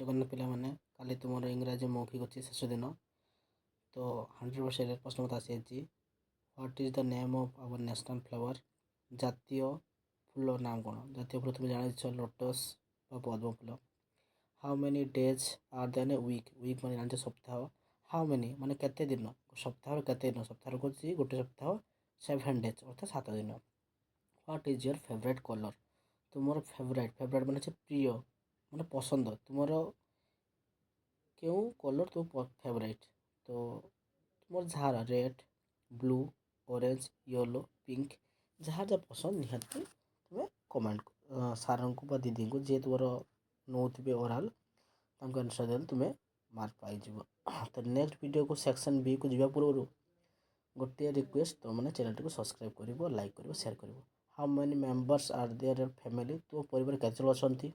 ଜଗନ୍ନାଥ ପିଲାମାନେ, କାଲି ତୁମର ଇଂରାଜୀ ମୌଖିକ ଅଛି ଶେଷ ଦିନ। ତ 100% ପ୍ରଶ୍ନ ମତେ ଆସିଯାଇଛି, what is the name of hour national flower? ଜାତୀୟ ଫୁଲ ନାଁ କ'ଣ? ଜାତୀୟ ଫୁଲ ତୁମେ ଜାଣିଛ ଲୋଟସ୍ ବା ପଦ୍ମ ଫୁଲ। How many days are then a week? Week ମାନେ ଜାଣିଛ ସପ୍ତାହ। ହାଉ ମେନି ମାନେ କେତେ ଦିନ? ସପ୍ତାହର କେତେ ଦିନ? ସପ୍ତାହର କହୁଛି ଗୋଟେ ସପ୍ତାହ 7 ଡେଜ୍ ଅର୍ଥାৎ 7 ଦିନ। What is your favourite colour? ତୁମର ଫେଭରାଇଟ୍ ମାନେ ହେଉଛି ପ୍ରିୟ ମାନେ ପସନ୍ଦ, ତୁମର କେଉଁ କଲର୍ ତୁମ ଫେଭରାଇଟ୍? ତ ତୁମର ଯାହାର red, blue, orange, yellow, pink, ଯାହାର ଯାହା ପସନ୍ଦ ନିହାତି ତୁମେ କମେଣ୍ଟ ସାର୍ଙ୍କୁ ବା ଦିଦିଙ୍କୁ ଯିଏ ତୁମର ନେଉଥିବେ ଓରାଲ୍ ତାଙ୍କୁ ଆନ୍ସର୍ ଦେଲେ ତୁମେ ମାର୍କ ପାଇଯିବ। ତ ନେକ୍ସଟ ଭିଡ଼ିଓକୁ ସେକ୍ସନ୍ ବିକୁ ଯିବା ପୂର୍ବରୁ ଗୋଟିଏ ରିକ୍ୱେଷ୍ଟ, ତୁମମାନେ ଚ୍ୟାନେଲଟିକୁ ସବସ୍କ୍ରାଇବ୍ କରିବ, ଲାଇକ୍ କରିବ, ସେୟାର କରିବ। How many members are there family? ତୁମ ପରିବାରରେ କେତେ ଜଣ ଅଛନ୍ତି?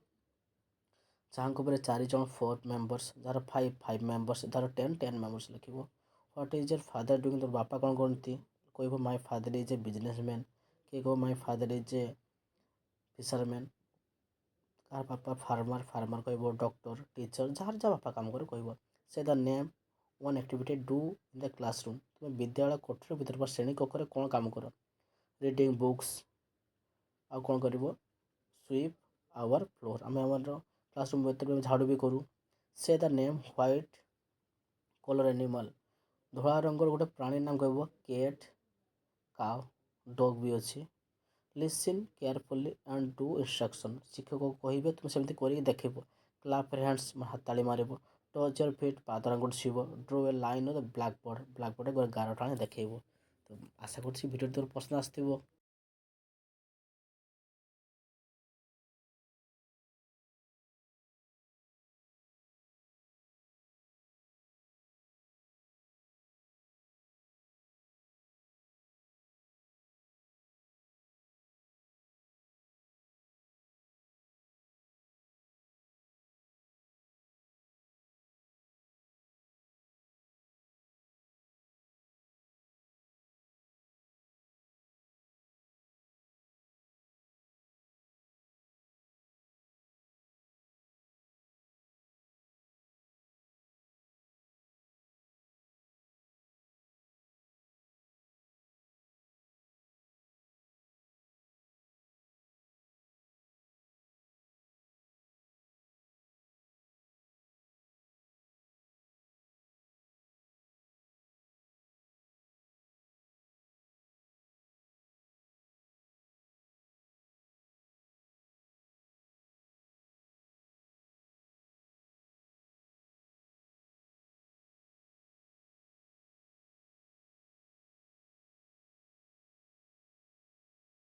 ଯାହାଙ୍କ ଉପରେ 4 ଜଣ 4 ମେମ୍ବର୍ସ, ଯାହାର 5 ମେମ୍ବର୍ସ, ଯାହାର 10 ମେମ୍ବର୍ସ ଲେଖିବ। What is your father doing? ତୋର ବାପା କ'ଣ କରନ୍ତି? କହିବ my father is a business man. କିଏ କହିବ my father is a fisherman. କାହାର ବାପା ଫାର୍ମର କହିବ ଡକ୍ଟର, ଟିଚର, ଯାହାର ଯାହା ବାପା କାମ করে କହିବ। Say the name one activity do in the classroom? ତୁମେ ବିଦ୍ୟାଳୟ କୋଠରୀ ଭିତରେ ବା ଶ୍ରେଣୀ କକ୍ଷରେ କ'ଣ କାମ କର? ରିଡ଼ିଂ ବୁକ୍ସ, ଆଉ କ'ଣ କରିବ? ସୁଇପ୍ ଆୱାର ଫ୍ଲୋର୍, ଆମେ ଆମର କ୍ଲାସରୁମ୍ ଭିତରେ ଝାଡ଼ୁ ବି କରୁ। ସେ the name white colour animal? ଧଳା ରଙ୍ଗର ଗୋଟେ ପ୍ରାଣୀ ନାମ କହିବ। କ୍ୟାଟ୍, କାଉ, ଡଗ୍ ବି ଅଛି। Listen carefully and do instruction? ଶିକ୍ଷକ କହିବେ ତୁମେ ସେମିତି କରିକି ଦେଖିବ। କ୍ଲାପ୍ ହ୍ୟାଣ୍ଡସ୍, ହାତତାଳି ମାରିବ। ଟଚ୍ ୟୋର୍ ଫିଟ୍, ପାଦ ଆଙ୍ଗୁଠି ଛୁଇଁବ। Draw a line on the black board, black ବୋର୍ଡ଼ରେ ଗୋଟେ ଗାର ଟାଣି ଦେଖେଇବ। ତ ଆଶା କରୁଛି ଭିଡ଼ିଓଟି ତୋର ପସନ୍ଦ ଆସିଥିବ।